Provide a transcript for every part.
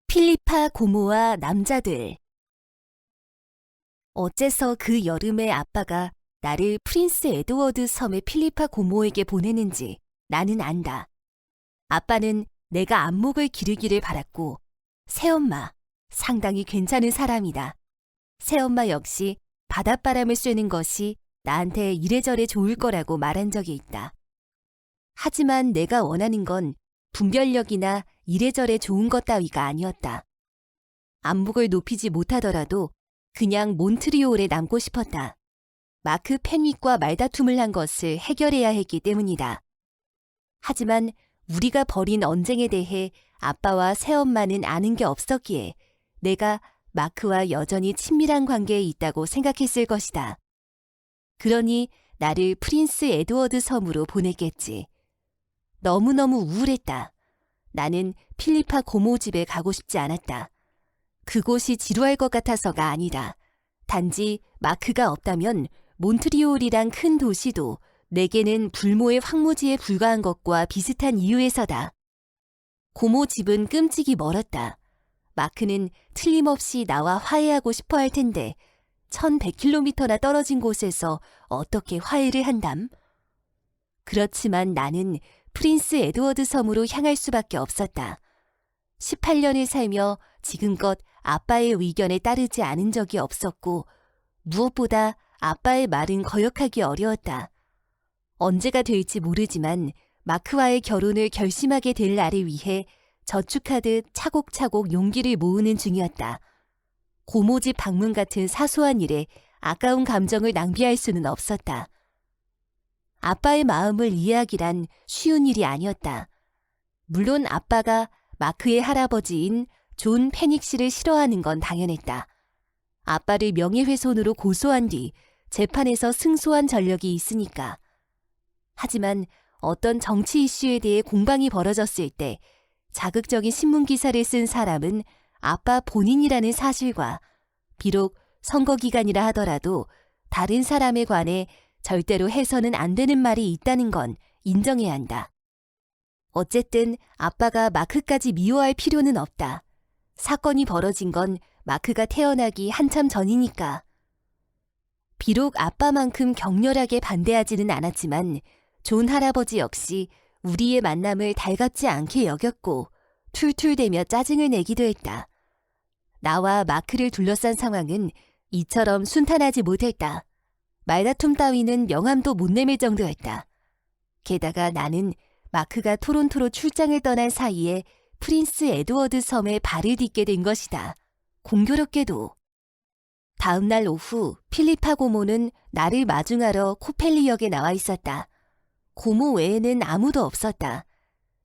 필리파 고모와 남자들. 어째서 그 여름에 아빠가 나를 프린스 에드워드 섬의 필리파 고모에게 보내는지 나는 안다. 아빠는 내가 안목을 기르기를 바랐고, 새엄마, 상당히 괜찮은 사람이다. 새엄마 역시 바닷바람을 쐬는 것이 나한테 이래저래 좋을 거라고 말한 적이 있다. 하지만 내가 원하는 건 분별력이나 이래저래 좋은 것 따위가 아니었다. 안목을 높이지 못하더라도 그냥 몬트리올에 남고 싶었다. 마크 펜윅과 말다툼을 한 것을 해결해야 했기 때문이다. 하지만 우리가 벌인 언쟁에 대해 아빠와 새엄마는 아는 게 없었기에 내가 마크와 여전히 친밀한 관계에 있다고 생각했을 것이다. 그러니 나를 프린스 에드워드 섬으로 보냈겠지. 너무너무 우울했다. 나는 필리파 고모 집에 가고 싶지 않았다. 그곳이 지루할 것 같아서가 아니다. 단지 마크가 없다면 몬트리올이란 큰 도시도 내게는 불모의 황무지에 불과한 것과 비슷한 이유에서다. 고모 집은 끔찍이 멀었다. 마크는 틀림없이 나와 화해하고 싶어 할 텐데 1100km나 떨어진 곳에서 어떻게 화해를 한담? 그렇지만 나는 프린스 에드워드 섬으로 향할 수밖에 없었다. 18년을 살며 지금껏 아빠의 의견에 따르지 않은 적이 없었고 무엇보다 아빠의 말은 거역하기 어려웠다. 언제가 될지 모르지만 마크와의 결혼을 결심하게 될 날을 위해 저축하듯 차곡차곡 용기를 모으는 중이었다. 고모집 방문 같은 사소한 일에 아까운 감정을 낭비할 수는 없었다. 아빠의 마음을 이해하기란 쉬운 일이 아니었다. 물론 아빠가 마크의 할아버지인 존 패닉 씨를 싫어하는 건 당연했다. 아빠를 명예훼손으로 고소한 뒤 재판에서 승소한 전력이 있으니까. 하지만 어떤 정치 이슈에 대해 공방이 벌어졌을 때 자극적인 신문 기사를 쓴 사람은 아빠 본인이라는 사실과 비록 선거 기간이라 하더라도 다른 사람에 관해 절대로 해서는 안 되는 말이 있다는 건 인정해야 한다. 어쨌든 아빠가 마크까지 미워할 필요는 없다. 사건이 벌어진 건 마크가 태어나기 한참 전이니까. 비록 아빠만큼 격렬하게 반대하지는 않았지만 존 할아버지 역시 우리의 만남을 달갑지 않게 여겼고 툴툴대며 짜증을 내기도 했다. 나와 마크를 둘러싼 상황은 이처럼 순탄하지 못했다. 말다툼 따위는 명함도 못 내밀 정도였다. 게다가 나는 마크가 토론토로 출장을 떠난 사이에 프린스 에드워드 섬에 발을 딛게 된 것이다. 공교롭게도. 다음 날 오후 필리파 고모는 나를 마중하러 코펠리역에 나와 있었다. 고모 외에는 아무도 없었다.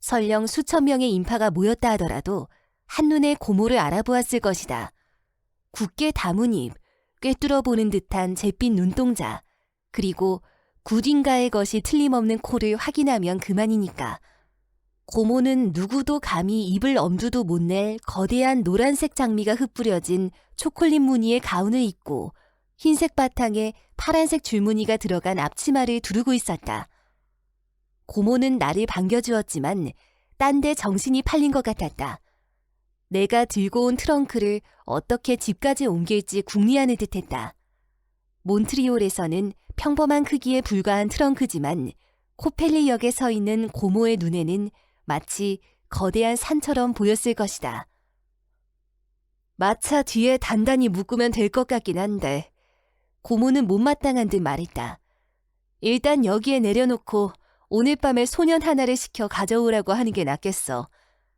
설령 수천 명의 인파가 모였다 하더라도 한눈에 고모를 알아보았을 것이다. 굳게 담은 입, 꿰뚫어 보는 듯한 잿빛 눈동자, 그리고 굿인가의 것이 틀림없는 코를 확인하면 그만이니까. 고모는 누구도 감히 입을 엄두도 못 낼 거대한 노란색 장미가 흩뿌려진 초콜릿 무늬의 가운을 입고 흰색 바탕에 파란색 줄무늬가 들어간 앞치마를 두르고 있었다. 고모는 나를 반겨주었지만 딴 데 정신이 팔린 것 같았다. 내가 들고 온 트렁크를 어떻게 집까지 옮길지 궁리하는 듯했다. 몬트리올에서는 평범한 크기에 불과한 트렁크지만 코펠리역에 서 있는 고모의 눈에는 마치 거대한 산처럼 보였을 것이다. 마차 뒤에 단단히 묶으면 될 것 같긴 한데 고모는 못마땅한 듯 말했다. 일단 여기에 내려놓고 오늘 밤에 소년 하나를 시켜 가져오라고 하는 게 낫겠어.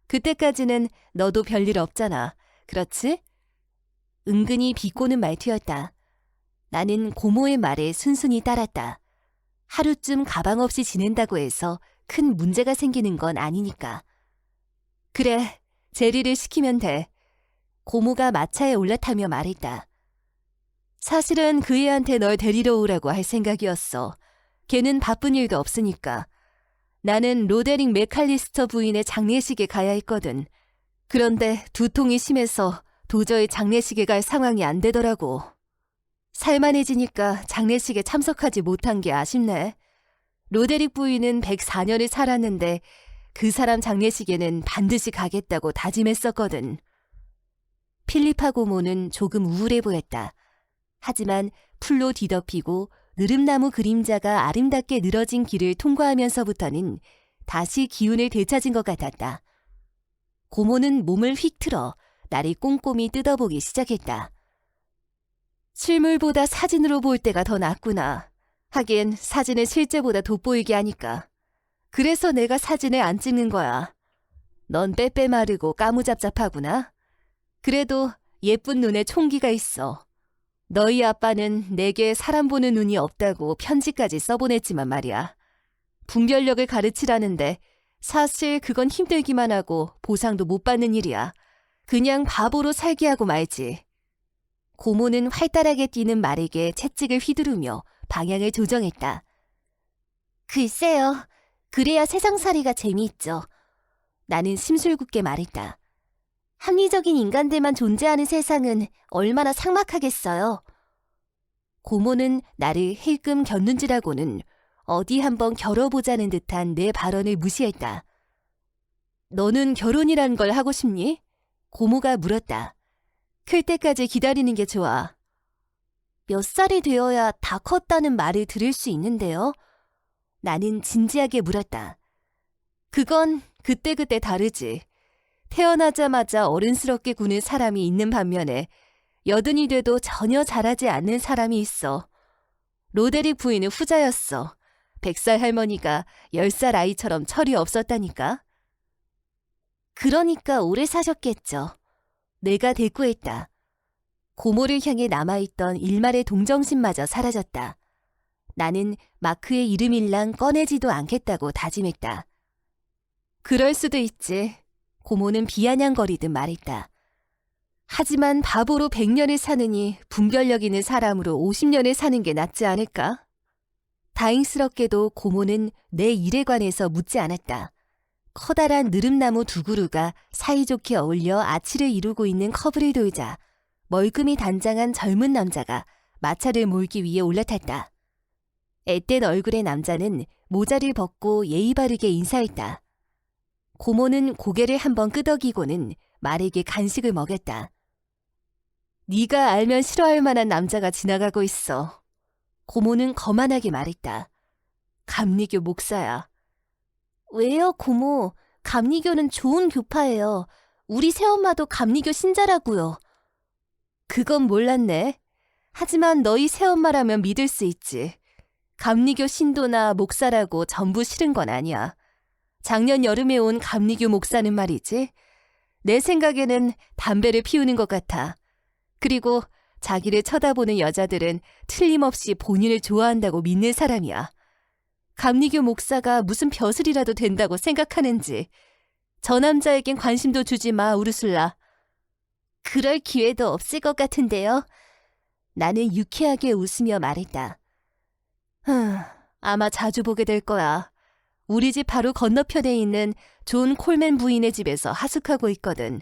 그때까지는 너도 별일 없잖아. 그렇지? 은근히 비꼬는 말투였다. 나는 고모의 말에 순순히 따랐다. 하루쯤 가방 없이 지낸다고 해서 큰 문제가 생기는 건 아니니까. 그래, 제리를 시키면 돼. 고모가 마차에 올라타며 말했다. 사실은 그 애한테 널 데리러 오라고 할 생각이었어. 걔는 바쁜 일도 없으니까. 나는 로데릭 맥칼리스터 부인의 장례식에 가야 했거든. 그런데 두통이 심해서 도저히 장례식에 갈 상황이 안 되더라고. 살만해지니까 장례식에 참석하지 못한 게 아쉽네. 로데릭 부인은 104년을 살았는데 그 사람 장례식에는 반드시 가겠다고 다짐했었거든. 필리파 고모는 조금 우울해 보였다. 하지만 풀로 뒤덮이고 느릅나무 그림자가 아름답게 늘어진 길을 통과하면서부터는 다시 기운을 되찾은 것 같았다. 고모는 몸을 휙 틀어 나를 꼼꼼히 뜯어보기 시작했다. 실물보다 사진으로 볼 때가 더 낫구나. 하긴 사진을 실제보다 돋보이게 하니까. 그래서 내가 사진을 안 찍는 거야. 넌 빼빼 마르고 까무잡잡하구나. 그래도 예쁜 눈에 총기가 있어. 너희 아빠는 내게 사람 보는 눈이 없다고 편지까지 써보냈지만 말이야. 분별력을 가르치라는데 사실 그건 힘들기만 하고 보상도 못 받는 일이야. 그냥 바보로 살게 하고 말지. 고모는 활달하게 뛰는 말에게 채찍을 휘두르며 방향을 조정했다. 글쎄요. 그래야 세상살이가 재미있죠. 나는 심술궂게 말했다. 합리적인 인간들만 존재하는 세상은 얼마나 삭막하겠어요. 고모는 나를 힐끔 곁눈질하고는 어디 한번 겨뤄보자는 듯한 내 발언을 무시했다. 너는 결혼이란 걸 하고 싶니? 고모가 물었다. 클 때까지 기다리는 게 좋아. 몇 살이 되어야 다 컸다는 말을 들을 수 있는데요. 나는 진지하게 물었다. 그건 그때그때 다르지. 태어나자마자 어른스럽게 구는 사람이 있는 반면에 여든이 돼도 전혀 자라지 않는 사람이 있어. 로데릭 부인은 후자였어. 100살 할머니가 10살 아이처럼 철이 없었다니까. 그러니까 오래 사셨겠죠. 내가 대꾸했다. 고모를 향해 남아있던 일말의 동정심마저 사라졌다. 나는 마크의 이름일랑 꺼내지도 않겠다고 다짐했다. 그럴 수도 있지. 고모는 비아냥거리듯 말했다. 하지만 바보로 100년을 사느니 분별력 있는 사람으로 50년을 사는 게 낫지 않을까? 다행스럽게도 고모는 내 일에 관해서 묻지 않았다. 커다란 느릅나무 두 그루가 사이좋게 어울려 아치를 이루고 있는 커브를 돌자 멀끔히 단장한 젊은 남자가 마차를 몰기 위해 올라탔다. 앳된 얼굴의 남자는 모자를 벗고 예의 바르게 인사했다. 고모는 고개를 한번 끄덕이고는 말에게 간식을 먹였다. 네가 알면 싫어할 만한 남자가 지나가고 있어. 고모는 거만하게 말했다. 감리교 목사야. 왜요, 고모? 감리교는 좋은 교파예요. 우리 새엄마도 감리교 신자라고요. 그건 몰랐네. 하지만 너희 새엄마라면 믿을 수 있지. 감리교 신도나 목사라고 전부 싫은 건 아니야. 작년 여름에 온 감리교 목사는 말이지. 내 생각에는 담배를 피우는 것 같아. 그리고 자기를 쳐다보는 여자들은 틀림없이 본인을 좋아한다고 믿는 사람이야. 감리교 목사가 무슨 벼슬이라도 된다고 생각하는지. 저 남자에겐 관심도 주지 마, 우르슬라. 그럴 기회도 없을 것 같은데요. 나는 유쾌하게 웃으며 말했다. 아마 자주 보게 될 거야. 우리 집 바로 건너편에 있는 존 콜맨 부인의 집에서 하숙하고 있거든.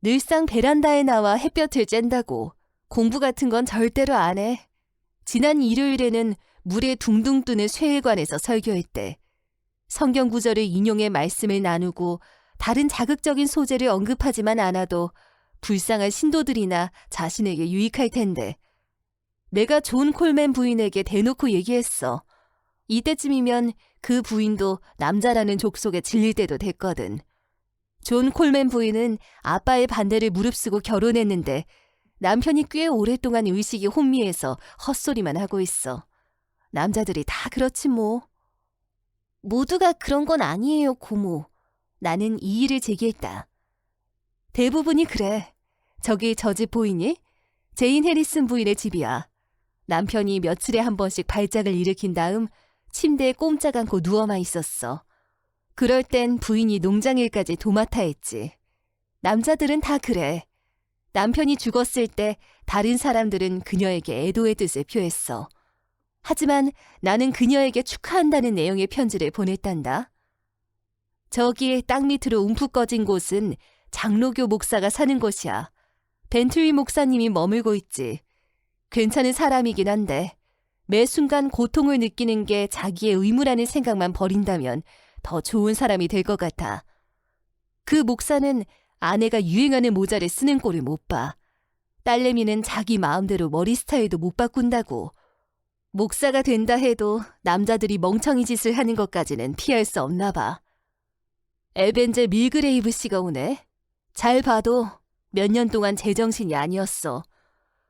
늘상 베란다에 나와 햇볕을 쬐다고. 공부 같은 건 절대로 안 해. 지난 일요일에는 물에 둥둥 뜨는 쇠에 관해서 설교했대. 성경 구절을 인용해 말씀을 나누고 다른 자극적인 소재를 언급하지만 않아도 불쌍한 신도들이나 자신에게 유익할 텐데. 내가 존 콜맨 부인에게 대놓고 얘기했어. 이때쯤이면 그 부인도 남자라는 족속에 질릴 때도 됐거든. 존 콜맨 부인은 아빠의 반대를 무릅쓰고 결혼했는데 남편이 꽤 오랫동안 의식이 혼미해서 헛소리만 하고 있어. 남자들이 다 그렇지 뭐. 모두가 그런 건 아니에요, 고모. 나는 이의를 제기했다. 대부분이 그래. 저기 저 집 보이니? 제인 해리슨 부인의 집이야. 남편이 며칠에 한 번씩 발작을 일으킨 다음 침대에 꼼짝 않고 누워만 있었어. 그럴 땐 부인이 농장일까지 도맡아 했지. 남자들은 다 그래. 남편이 죽었을 때 다른 사람들은 그녀에게 애도의 뜻을 표했어. 하지만 나는 그녀에게 축하한다는 내용의 편지를 보냈단다. 저기 땅 밑으로 움푹 꺼진 곳은 장로교 목사가 사는 곳이야. 벤틀리 목사님이 머물고 있지. 괜찮은 사람이긴 한데 매 순간 고통을 느끼는 게 자기의 의무라는 생각만 버린다면 더 좋은 사람이 될 것 같아. 그 목사는 아내가 유행하는 모자를 쓰는 꼴을 못 봐. 딸내미는 자기 마음대로 머리 스타일도 못 바꾼다고. 목사가 된다 해도 남자들이 멍청이 짓을 하는 것까지는 피할 수 없나 봐. 에벤젤 밀그레이브 씨가 오네. 잘 봐도 몇 년 동안 제정신이 아니었어.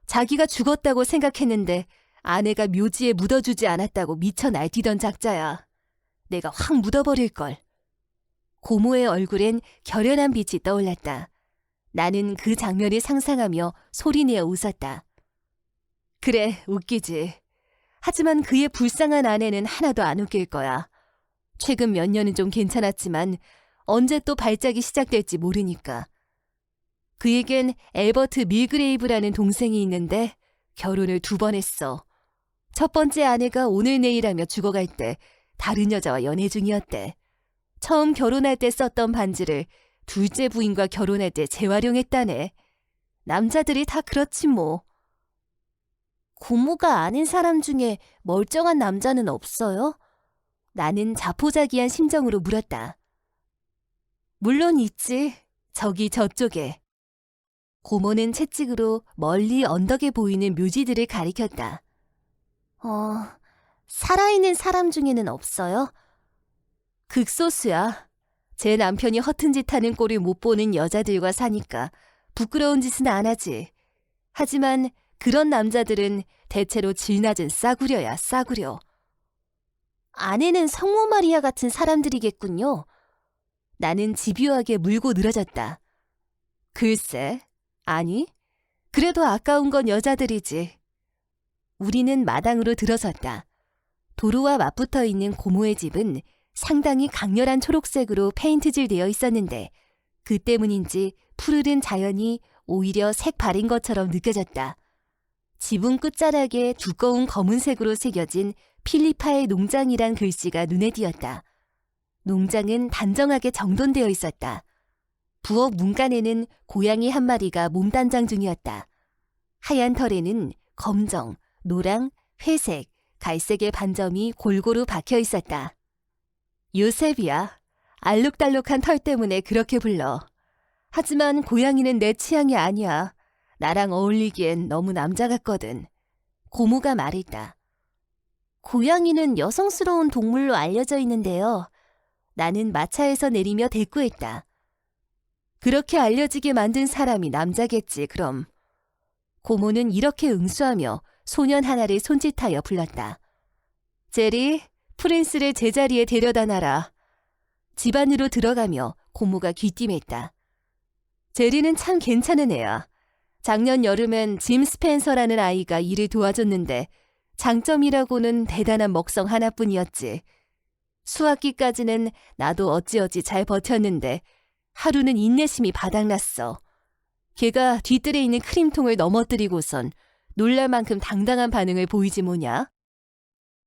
자기가 죽었다고 생각했는데 아내가 묘지에 묻어주지 않았다고 미쳐 날뛰던 작자야. 내가 확 묻어버릴걸. 고모의 얼굴엔 결연한 빛이 떠올랐다. 나는 그 장면을 상상하며 소리내어 웃었다. 그래, 웃기지. 하지만 그의 불쌍한 아내는 하나도 안 웃길 거야. 최근 몇 년은 좀 괜찮았지만 언제 또 발작이 시작될지 모르니까. 그에겐 엘버트 밀그레이브라는 동생이 있는데 결혼을 2번 했어. 첫 번째 아내가 오늘 내일 하며 죽어갈 때 다른 여자와 연애 중이었대. 처음 결혼할 때 썼던 반지를 둘째 부인과 결혼할 때 재활용했다네. 남자들이 다 그렇지 뭐. 고모가 아는 사람 중에 멀쩡한 남자는 없어요? 나는 자포자기한 심정으로 물었다. 물론 있지. 저기 저쪽에. 고모는 채찍으로 멀리 언덕에 보이는 묘지들을 가리켰다. 살아있는 사람 중에는 없어요? 극소수야. 제 남편이 허튼 짓 하는 꼴을 못 보는 여자들과 사니까 부끄러운 짓은 안 하지. 하지만 그런 남자들은 대체로 질 낮은 싸구려야, 싸구려. 아내는 성모 마리아 같은 사람들이겠군요. 나는 집요하게 물고 늘어졌다. 글쎄, 아니, 그래도 아까운 건 여자들이지. 우리는 마당으로 들어섰다. 도로와 맞붙어 있는 고모의 집은 상당히 강렬한 초록색으로 페인트질 되어 있었는데 그 때문인지 푸르른 자연이 오히려 색 바른 것처럼 느껴졌다. 지붕 끝자락에 두꺼운 검은색으로 새겨진 필리파의 농장이란 글씨가 눈에 띄었다. 농장은 단정하게 정돈되어 있었다. 부엌 문간에는 고양이 한 마리가 몸단장 중이었다. 하얀 털에는 검정, 노랑, 회색, 갈색의 반점이 골고루 박혀 있었다. 요셉이야. 알록달록한 털 때문에 그렇게 불러. 하지만 고양이는 내 취향이 아니야. 나랑 어울리기엔 너무 남자 같거든. 고모가 말했다. 고양이는 여성스러운 동물로 알려져 있는데요. 나는 마차에서 내리며 대꾸했다. 그렇게 알려지게 만든 사람이 남자겠지, 그럼. 고모는 이렇게 응수하며 소년 하나를 손짓하여 불렀다. 제리, 프린스를 제자리에 데려다 놔라. 집 안으로 들어가며 고모가 귀띔했다. 제리는 참 괜찮은 애야. 작년 여름엔 짐 스펜서라는 아이가 일을 도와줬는데 장점이라고는 대단한 먹성 하나뿐이었지. 수학기까지는 나도 어찌어찌 잘 버텼는데 하루는 인내심이 바닥났어. 걔가 뒤뜰에 있는 크림통을 넘어뜨리고선 놀랄 만큼 당당한 반응을 보이지 뭐냐?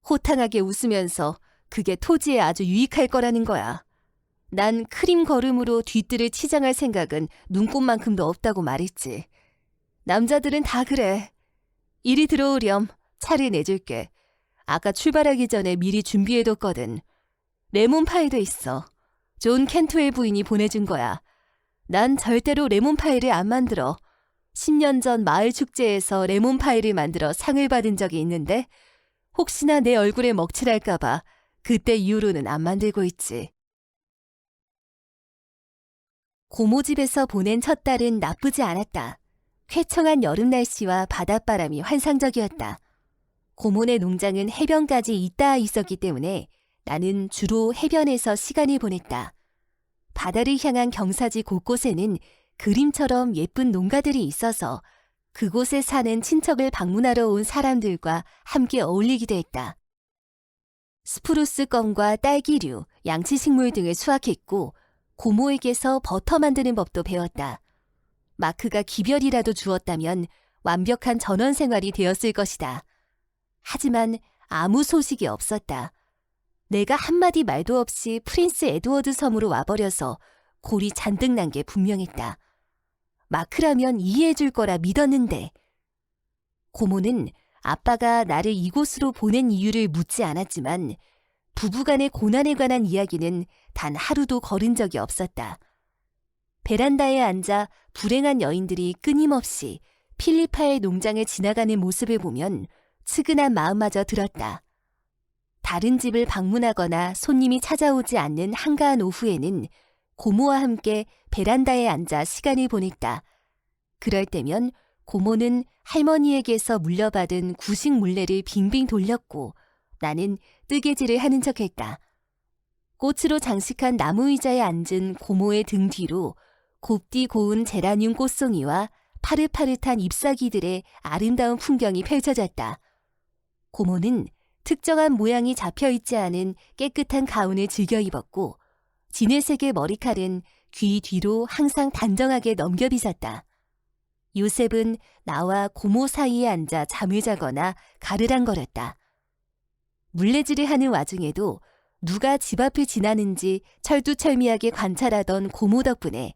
호탕하게 웃으면서 그게 토지에 아주 유익할 거라는 거야. 난 크림 걸음으로 뒤뜰을 치장할 생각은 눈꼽만큼도 없다고 말했지. 남자들은 다 그래. 이리 들어오렴. 차를 내줄게. 아까 출발하기 전에 미리 준비해뒀거든. 레몬파이도 있어. 존 켄트웰 부인이 보내준 거야. 난 절대로 레몬파이를 안 만들어. 10년 전 마을 축제에서 레몬파이를 만들어 상을 받은 적이 있는데 혹시나 내 얼굴에 먹칠할까봐 그때 이후로는 안 만들고 있지. 고모 집에서 보낸 첫 달은 나쁘지 않았다. 쾌청한 여름 날씨와 바닷바람이 환상적이었다. 고모네 농장은 해변까지 잇따 있었기 때문에 나는 주로 해변에서 시간을 보냈다. 바다를 향한 경사지 곳곳에는 그림처럼 예쁜 농가들이 있어서 그곳에 사는 친척을 방문하러 온 사람들과 함께 어울리기도 했다. 스프루스 껌과 딸기류, 양치식물 등을 수확했고 고모에게서 버터 만드는 법도 배웠다. 마크가 기별이라도 주었다면 완벽한 전원 생활이 되었을 것이다. 하지만 아무 소식이 없었다. 내가 한마디 말도 없이 프린스 에드워드 섬으로 와버려서 골이 잔뜩 난 게 분명했다. 마크라면 이해해줄 거라 믿었는데. 고모는 아빠가 나를 이곳으로 보낸 이유를 묻지 않았지만 부부간의 고난에 관한 이야기는 단 하루도 거른 적이 없었다. 베란다에 앉아 불행한 여인들이 끊임없이 필리파의 농장을 지나가는 모습을 보면 측은한 마음마저 들었다. 다른 집을 방문하거나 손님이 찾아오지 않는 한가한 오후에는 고모와 함께 베란다에 앉아 시간을 보냈다. 그럴 때면 고모는 할머니에게서 물려받은 구식 물레를 빙빙 돌렸고 나는 뜨개질을 하는 척했다. 꽃으로 장식한 나무 의자에 앉은 고모의 등 뒤로 곱디 고운 제라늄 꽃송이와 파릇파릇한 잎사귀들의 아름다운 풍경이 펼쳐졌다. 고모는 특정한 모양이 잡혀있지 않은 깨끗한 가운을 즐겨 입었고 진회색의 머리칼은 귀 뒤로 항상 단정하게 넘겨빗었다. 요셉은 나와 고모 사이에 앉아 잠을 자거나 가르랑거렸다. 물레질을 하는 와중에도 누가 집 앞을 지나는지 철두철미하게 관찰하던 고모 덕분에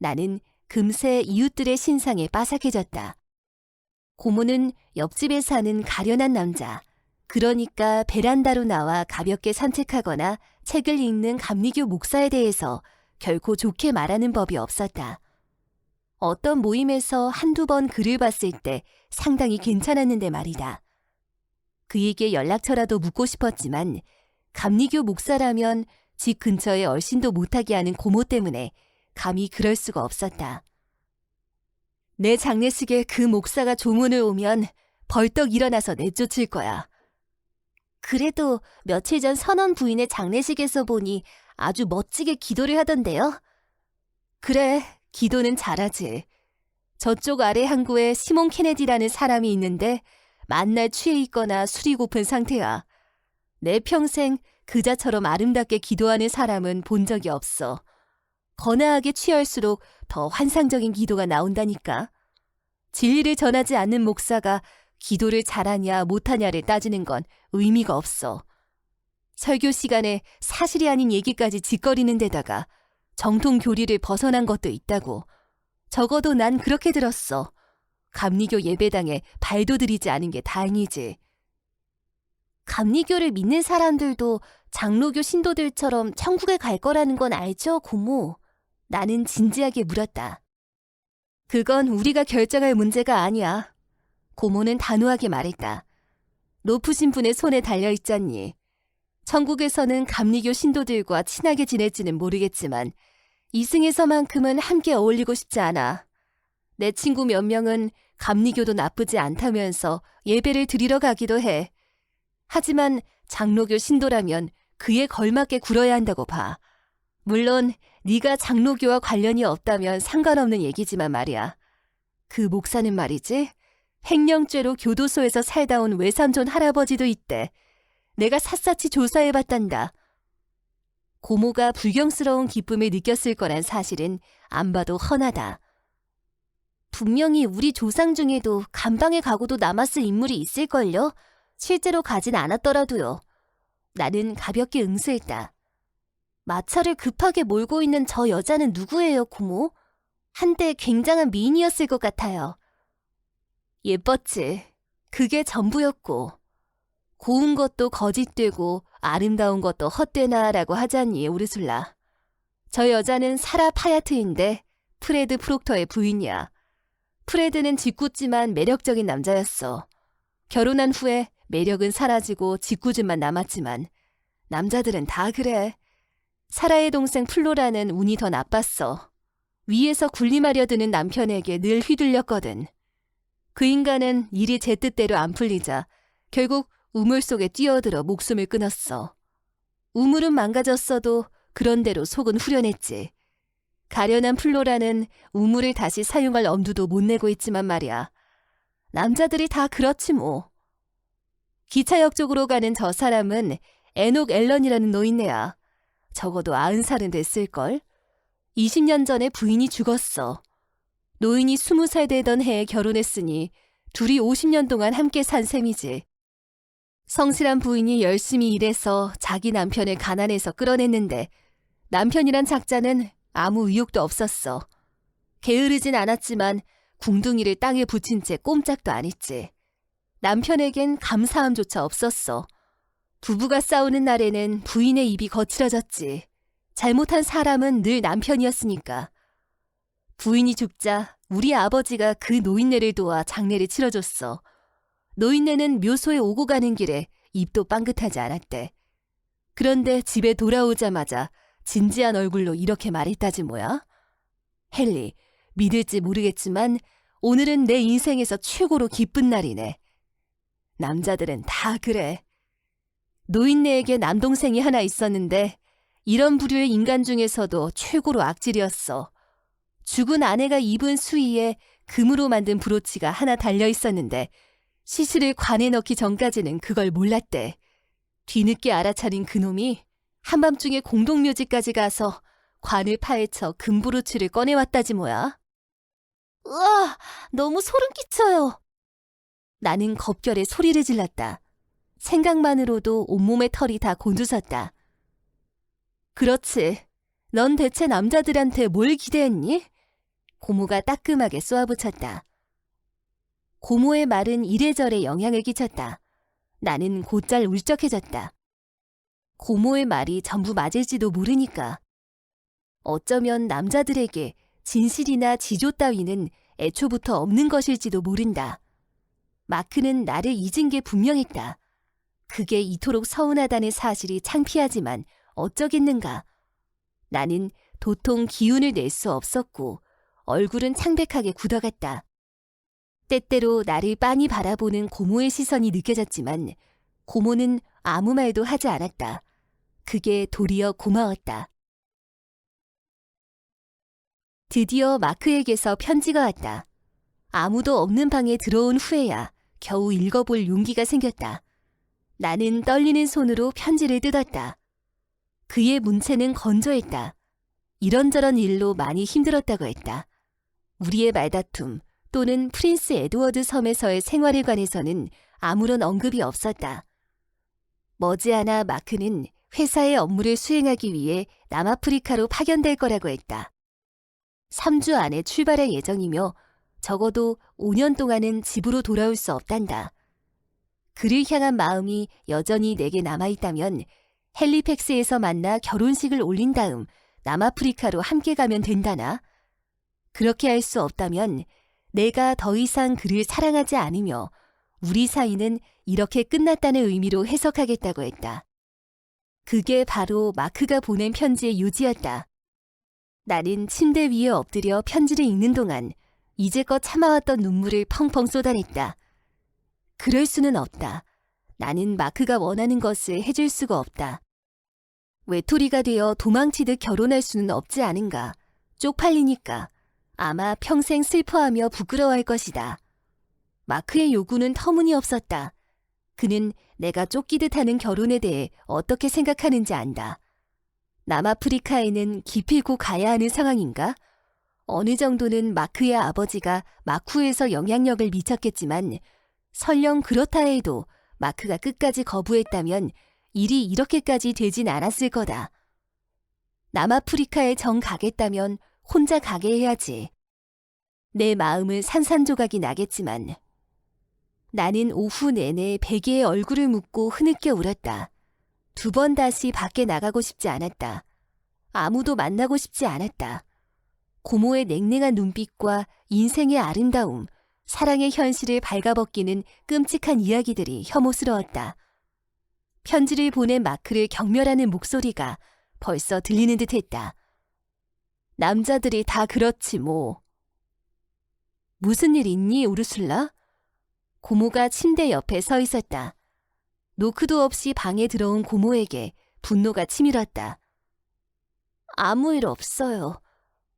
나는 금세 이웃들의 신상에 빠삭해졌다. 고모는 옆집에 사는 가련한 남자, 그러니까 베란다로 나와 가볍게 산책하거나 책을 읽는 감리교 목사에 대해서 결코 좋게 말하는 법이 없었다. 어떤 모임에서 한두 번 글을 봤을 때 상당히 괜찮았는데 말이다. 그에게 연락처라도 묻고 싶었지만 감리교 목사라면 집 근처에 얼씬도 못하게 하는 고모 때문에 감히 그럴 수가 없었다. 내 장례식에 그 목사가 조문을 오면 벌떡 일어나서 내쫓을 거야. 그래도 며칠 전 선원 부인의 장례식에서 보니 아주 멋지게 기도를 하던데요. 그래, 기도는 잘하지. 저쪽 아래 항구에 시몬 케네디라는 사람이 있는데 만날 취해 있거나 술이 고픈 상태야. 내 평생 그자처럼 아름답게 기도하는 사람은 본 적이 없어. 거나하게 취할수록 더 환상적인 기도가 나온다니까. 진리를 전하지 않는 목사가 기도를 잘하냐 못하냐를 따지는 건 의미가 없어. 설교 시간에 사실이 아닌 얘기까지 짓거리는 데다가 정통 교리를 벗어난 것도 있다고. 적어도 난 그렇게 들었어. 감리교 예배당에 발도 들이지 않은 게 다행이지. 감리교를 믿는 사람들도 장로교 신도들처럼 천국에 갈 거라는 건 알죠, 고모? 나는 진지하게 물었다. 그건 우리가 결정할 문제가 아니야. 고모는 단호하게 말했다. 높으신 분의 손에 달려있잖니. 천국에서는 감리교 신도들과 친하게 지낼지는 모르겠지만 이승에서만큼은 함께 어울리고 싶지 않아. 내 친구 몇 명은 감리교도 나쁘지 않다면서 예배를 드리러 가기도 해. 하지만 장로교 신도라면 그에 걸맞게 굴어야 한다고 봐. 물론 네가 장로교와 관련이 없다면 상관없는 얘기지만 말이야. 그 목사는 말이지, 횡령죄로 교도소에서 살다 온 외삼촌 할아버지도 있대. 내가 샅샅이 조사해봤단다. 고모가 불경스러운 기쁨을 느꼈을 거란 사실은 안 봐도 훤하다. 분명히 우리 조상 중에도 감방에 가고도 남았을 인물이 있을걸요? 실제로 가진 않았더라도요. 나는 가볍게 응수했다. 마차를 급하게 몰고 있는 저 여자는 누구예요, 고모? 한때 굉장한 미인이었을 것 같아요. 예뻤지. 그게 전부였고. 고운 것도 거짓되고 아름다운 것도 헛되나라고 하잖니, 우르술라. 저 여자는 사라 파야트인데 프레드 프록터의 부인이야. 프레드는 짓궂지만 매력적인 남자였어. 결혼한 후에 매력은 사라지고 짓궂음만 남았지만 남자들은 다 그래. 사라의 동생 플로라는 운이 더 나빴어. 위에서 군림하려 드는 남편에게 늘 휘둘렸거든. 그 인간은 일이 제 뜻대로 안 풀리자 결국 우물 속에 뛰어들어 목숨을 끊었어. 우물은 망가졌어도 그런대로 속은 후련했지. 가련한 플로라는 우물을 다시 사용할 엄두도 못 내고 있지만 말이야. 남자들이 다 그렇지 뭐. 기차역 쪽으로 가는 저 사람은 에녹 앨런이라는 노인네야. 적어도 90살은 됐을걸. 20년 전에 부인이 죽었어. 노인이 20살 되던 해에 결혼했으니 둘이 50년 동안 함께 산 셈이지. 성실한 부인이 열심히 일해서 자기 남편을 가난해서 끌어냈는데 남편이란 작자는 아무 의욕도 없었어. 게으르진 않았지만 궁둥이를 땅에 붙인 채 꼼짝도 안 했지. 남편에겐 감사함조차 없었어. 부부가 싸우는 날에는 부인의 입이 거칠어졌지. 잘못한 사람은 늘 남편이었으니까. 부인이 죽자 우리 아버지가 그 노인네를 도와 장례를 치러줬어. 노인네는 묘소에 오고 가는 길에 입도 빵긋하지 않았대. 그런데 집에 돌아오자마자 진지한 얼굴로 이렇게 말했다지 뭐야? 헨리, 믿을지 모르겠지만 오늘은 내 인생에서 최고로 기쁜 날이네. 남자들은 다 그래. 노인네에게 남동생이 하나 있었는데 이런 부류의 인간 중에서도 최고로 악질이었어. 죽은 아내가 입은 수의에 금으로 만든 브로치가 하나 달려 있었는데 시신을 관에 넣기 전까지는 그걸 몰랐대. 뒤늦게 알아차린 그놈이 한밤중에 공동묘지까지 가서 관을 파헤쳐 금브로치를 꺼내왔다지 뭐야. 으아, 너무 소름 끼쳐요. 나는 겁결에 소리를 질렀다. 생각만으로도 온몸의 털이 다 곤두섰다. 그렇지. 넌 대체 남자들한테 뭘 기대했니? 고모가 따끔하게 쏘아붙였다. 고모의 말은 이래저래 영향을 끼쳤다. 나는 곧잘 울적해졌다. 고모의 말이 전부 맞을지도 모르니까. 어쩌면 남자들에게 진실이나 지조 따위는 애초부터 없는 것일지도 모른다. 마크는 나를 잊은 게 분명했다. 그게 이토록 서운하다는 사실이 창피하지만 어쩌겠는가. 나는 도통 기운을 낼 수 없었고 얼굴은 창백하게 굳어갔다. 때때로 나를 빤히 바라보는 고모의 시선이 느껴졌지만 고모는 아무 말도 하지 않았다. 그게 도리어 고마웠다. 드디어 마크에게서 편지가 왔다. 아무도 없는 방에 들어온 후에야 겨우 읽어볼 용기가 생겼다. 나는 떨리는 손으로 편지를 뜯었다. 그의 문체는 건조했다. 이런저런 일로 많이 힘들었다고 했다. 우리의 말다툼 또는 프린스 에드워드 섬에서의 생활에 관해서는 아무런 언급이 없었다. 머지않아 마크는 회사의 업무를 수행하기 위해 남아프리카로 파견될 거라고 했다. 3주 안에 출발할 예정이며 적어도 5년 동안은 집으로 돌아올 수 없단다. 그를 향한 마음이 여전히 내게 남아있다면 헬리팩스에서 만나 결혼식을 올린 다음 남아프리카로 함께 가면 된다나? 그렇게 할 수 없다면 내가 더 이상 그를 사랑하지 않으며 우리 사이는 이렇게 끝났다는 의미로 해석하겠다고 했다. 그게 바로 마크가 보낸 편지의 요지였다. 나는 침대 위에 엎드려 편지를 읽는 동안 이제껏 참아왔던 눈물을 펑펑 쏟아냈다. 그럴 수는 없다. 나는 마크가 원하는 것을 해줄 수가 없다. 외톨이가 되어 도망치듯 결혼할 수는 없지 않은가. 쪽팔리니까 아마 평생 슬퍼하며 부끄러워할 것이다. 마크의 요구는 터무니없었다. 그는 내가 쫓기듯 하는 결혼에 대해 어떻게 생각하는지 안다. 남아프리카에는 기필코 가야 하는 상황인가? 어느 정도는 마크의 아버지가 마쿠에서 영향력을 미쳤겠지만 설령 그렇다 해도 마크가 끝까지 거부했다면 일이 이렇게까지 되진 않았을 거다. 남아프리카에 정 가겠다면 혼자 가게 해야지. 내 마음은 산산조각이 나겠지만 나는 오후 내내 베개에 얼굴을 묻고 흐느껴 울었다. 2번 다시 밖에 나가고 싶지 않았다. 아무도 만나고 싶지 않았다. 고모의 냉랭한 눈빛과 인생의 아름다움, 사랑의 현실을 발가벗기는 끔찍한 이야기들이 혐오스러웠다. 편지를 보낸 마크를 경멸하는 목소리가 벌써 들리는 듯했다. 남자들이 다 그렇지 뭐. 무슨 일 있니, 우르술라? 고모가 침대 옆에 서 있었다. 노크도 없이 방에 들어온 고모에게 분노가 치밀었다. 아무 일 없어요.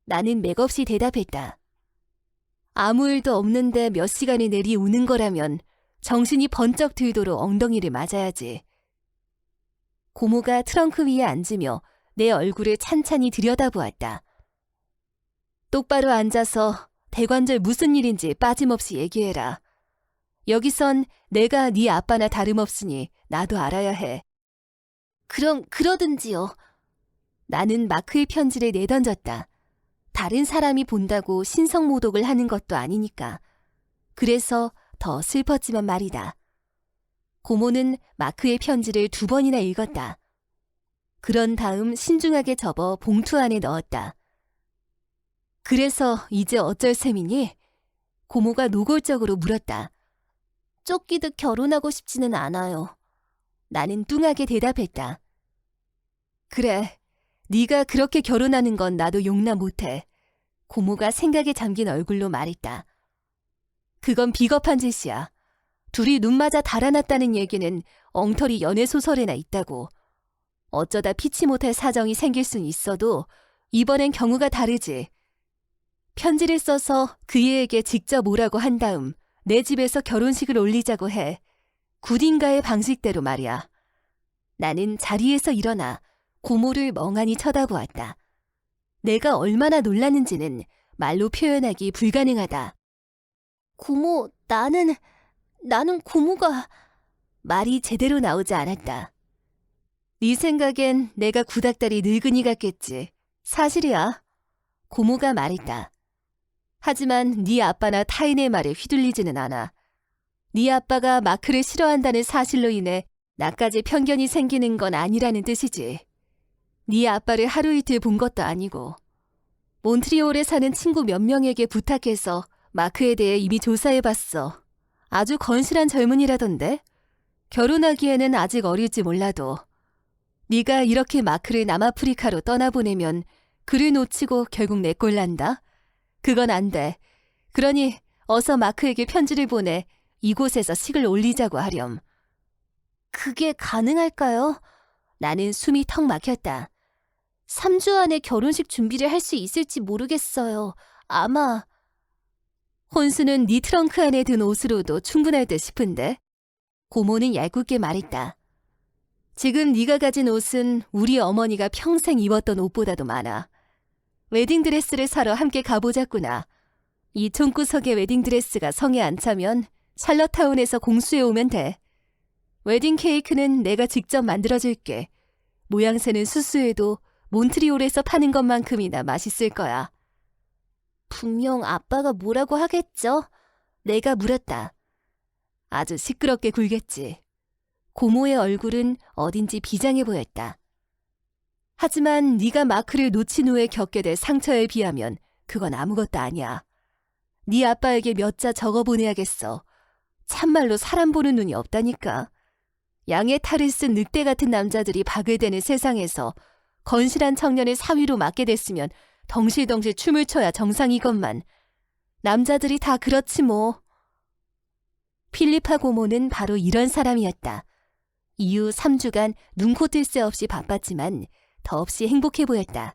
나는 맥없이 대답했다. 아무 일도 없는데 몇 시간이 내리 우는 거라면 정신이 번쩍 들도록 엉덩이를 맞아야지. 고모가 트렁크 위에 앉으며 내 얼굴을 찬찬히 들여다보았다. 똑바로 앉아서 대관절 무슨 일인지 빠짐없이 얘기해라. 여기선 내가 네 아빠나 다름없으니 나도 알아야 해. 그럼 그러든지요. 나는 마크의 편지를 내던졌다. 다른 사람이 본다고 신성모독을 하는 것도 아니니까. 그래서 더 슬펐지만 말이다. 고모는 마크의 편지를 2번이나 읽었다. 그런 다음 신중하게 접어 봉투 안에 넣었다. 그래서 이제 어쩔 셈이니? 고모가 노골적으로 물었다. 쫓기듯 결혼하고 싶지는 않아요. 나는 뚱하게 대답했다. 그래, 네가 그렇게 결혼하는 건 나도 용납 못해. 고모가 생각에 잠긴 얼굴로 말했다. 그건 비겁한 짓이야. 둘이 눈 맞아 달아났다는 얘기는 엉터리 연애소설에나 있다고. 어쩌다 피치 못할 사정이 생길 순 있어도 이번엔 경우가 다르지. 편지를 써서 그 애에게 직접 오라고 한 다음 내 집에서 결혼식을 올리자고 해. 굿인가의 방식대로 말이야. 나는 자리에서 일어나 고모를 멍하니 쳐다보았다. 내가 얼마나 놀랐는지는 말로 표현하기 불가능하다. 고모, 나는 고모가... 말이 제대로 나오지 않았다. 네 생각엔 내가 구닥다리 늙은이 같겠지. 사실이야. 고모가 말했다. 하지만 네 아빠나 타인의 말에 휘둘리지는 않아. 네 아빠가 마크를 싫어한다는 사실로 인해 나까지 편견이 생기는 건 아니라는 뜻이지. 네 아빠를 하루 이틀 본 것도 아니고. 몬트리올에 사는 친구 몇 명에게 부탁해서 마크에 대해 이미 조사해봤어. 아주 건실한 젊은이라던데? 결혼하기에는 아직 어릴지 몰라도. 네가 이렇게 마크를 남아프리카로 떠나보내면 그를 놓치고 결국 내 꼴 난다. 그건 안 돼. 그러니 어서 마크에게 편지를 보내 이곳에서 식을 올리자고 하렴. 그게 가능할까요? 나는 숨이 턱 막혔다. 3주 안에 결혼식 준비를 할 수 있을지 모르겠어요. 아마... 혼수는 네 트렁크 안에 든 옷으로도 충분할 듯 싶은데. 고모는 얄궂게 말했다. 지금 네가 가진 옷은 우리 어머니가 평생 입었던 옷보다도 많아. 웨딩드레스를 사러 함께 가보자꾸나. 이 총구석의 웨딩드레스가 성에 안 차면 샬럿타운에서 공수해 오면 돼. 웨딩 케이크는 내가 직접 만들어줄게. 모양새는 수수해도 몬트리올에서 파는 것만큼이나 맛있을 거야. 분명 아빠가 뭐라고 하겠죠? 내가 물었다. 아주 시끄럽게 굴겠지. 고모의 얼굴은 어딘지 비장해 보였다. 하지만 네가 마크를 놓친 후에 겪게 될 상처에 비하면 그건 아무것도 아니야. 네 아빠에게 몇 자 적어보내야겠어. 참말로 사람 보는 눈이 없다니까. 양의 탈을 쓴 늑대 같은 남자들이 바글대는 세상에서 건실한 청년을 사위로 맡게 됐으면 덩실덩실 춤을 춰야 정상이건만. 남자들이 다 그렇지 뭐. 필리파 고모는 바로 이런 사람이었다. 이후 3주간 눈코 뜰 새 없이 바빴지만 더없이 행복해 보였다.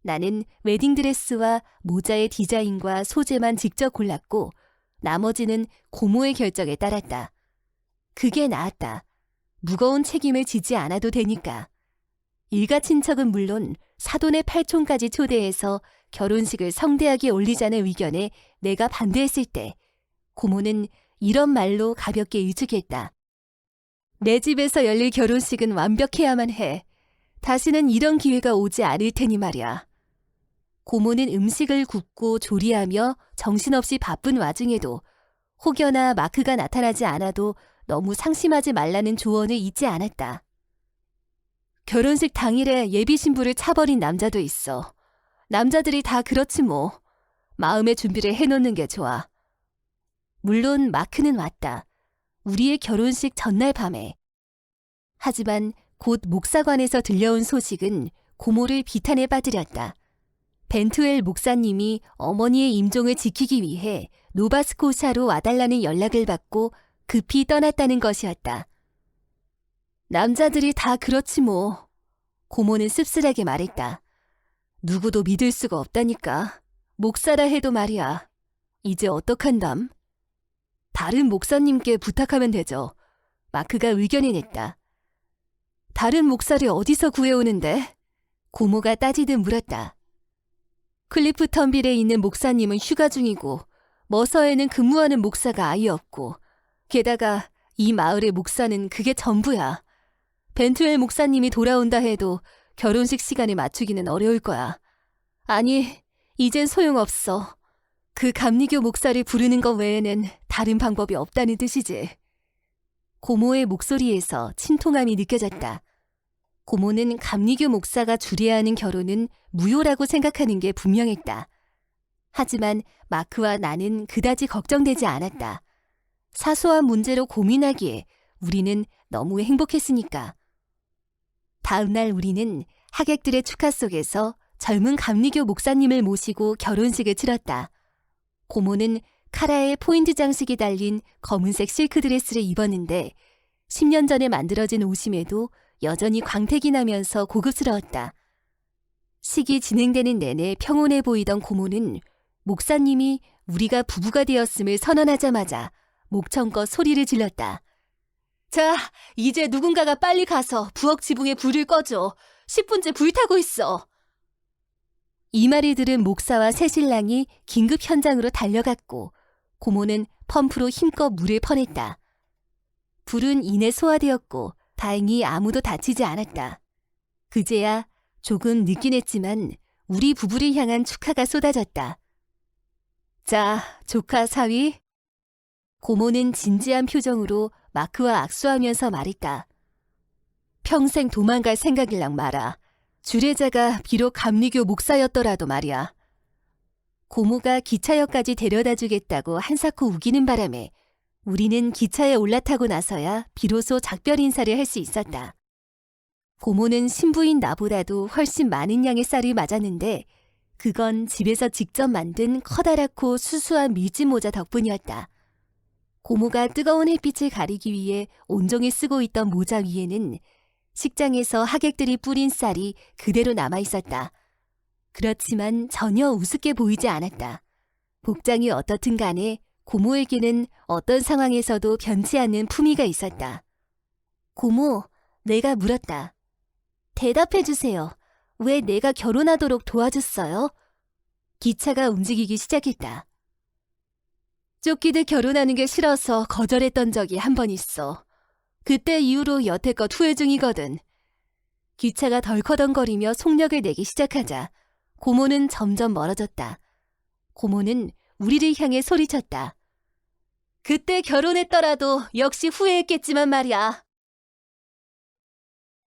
나는 웨딩드레스와 모자의 디자인과 소재만 직접 골랐고 나머지는 고모의 결정에 따랐다. 그게 나았다. 무거운 책임을 지지 않아도 되니까. 일가 친척은 물론 사돈의 팔촌까지 초대해서 결혼식을 성대하게 올리자는 의견에 내가 반대했을 때 고모는 이런 말로 가볍게 일축했다. 내 집에서 열릴 결혼식은 완벽해야만 해. 다시는 이런 기회가 오지 않을 테니 말이야. 고모는 음식을 굽고 조리하며 정신없이 바쁜 와중에도 혹여나 마크가 나타나지 않아도 너무 상심하지 말라는 조언을 잊지 않았다. 결혼식 당일에 예비 신부를 차버린 남자도 있어. 남자들이 다 그렇지 뭐. 마음의 준비를 해놓는 게 좋아. 물론 마크는 왔다. 우리의 결혼식 전날 밤에. 하지만 곧 목사관에서 들려온 소식은 고모를 비탄에 빠뜨렸다. 벤투엘 목사님이 어머니의 임종을 지키기 위해 노바스코샤로 와달라는 연락을 받고 급히 떠났다는 것이었다. 남자들이 다 그렇지 뭐. 고모는 씁쓸하게 말했다. 누구도 믿을 수가 없다니까. 목사라 해도 말이야. 이제 어떡한담? 다른 목사님께 부탁하면 되죠. 마크가 의견이 냈다. 다른 목사를 어디서 구해오는데? 고모가 따지듯 물었다. 클리프 턴빌에 있는 목사님은 휴가 중이고 머서에는 근무하는 목사가 아예 없고 게다가 이 마을의 목사는 그게 전부야. 벤투엘 목사님이 돌아온다 해도 결혼식 시간에 맞추기는 어려울 거야. 아니, 이젠 소용없어. 그 감리교 목사를 부르는 것 외에는 다른 방법이 없다는 뜻이지. 고모의 목소리에서 친통함이 느껴졌다. 고모는 감리교 목사가 주례하는 결혼은 무효라고 생각하는 게 분명했다. 하지만 마크와 나는 그다지 걱정되지 않았다. 사소한 문제로 고민하기에 우리는 너무 행복했으니까. 다음 날 우리는 하객들의 축하 속에서 젊은 감리교 목사님을 모시고 결혼식을 치렀다. 고모는 카라에 포인트 장식이 달린 검은색 실크 드레스를 입었는데 10년 전에 만들어진 옷임에도 여전히 광택이 나면서 고급스러웠다. 식이 진행되는 내내 평온해 보이던 고모는 목사님이 우리가 부부가 되었음을 선언하자마자 목청껏 소리를 질렀다. 자, 이제 누군가가 빨리 가서 부엌 지붕에 불을 꺼줘. 10분째 불타고 있어. 이 말을 들은 목사와 새신랑이 긴급 현장으로 달려갔고 고모는 펌프로 힘껏 물을 퍼냈다. 불은 이내 소화되었고 다행히 아무도 다치지 않았다. 그제야 조금 늦긴 했지만 우리 부부를 향한 축하가 쏟아졌다. 자, 조카 사위. 고모는 진지한 표정으로 마크와 악수하면서 말했다. 평생 도망갈 생각일랑 마라. 주례자가 비록 감리교 목사였더라도 말이야. 고모가 기차역까지 데려다 주겠다고 한사코 우기는 바람에 우리는 기차에 올라타고 나서야 비로소 작별 인사를 할 수 있었다. 고모는 신부인 나보다도 훨씬 많은 양의 쌀을 맞았는데 그건 집에서 직접 만든 커다랗고 수수한 밀짚 모자 덕분이었다. 고모가 뜨거운 햇빛을 가리기 위해 온종일 쓰고 있던 모자 위에는 식장에서 하객들이 뿌린 쌀이 그대로 남아있었다. 그렇지만 전혀 우습게 보이지 않았다. 복장이 어떻든 간에 고모에게는 어떤 상황에서도 변치 않는 품위가 있었다. 고모, 내가 물었다. 대답해 주세요. 왜 내가 결혼하도록 도와줬어요? 기차가 움직이기 시작했다. 쫓기듯 결혼하는 게 싫어서 거절했던 적이 한 번 있어. 그때 이후로 여태껏 후회 중이거든. 기차가 덜커덩거리며 속력을 내기 시작하자 고모는 점점 멀어졌다. 고모는 우리를 향해 소리쳤다. 그때 결혼했더라도 역시 후회했겠지만 말이야.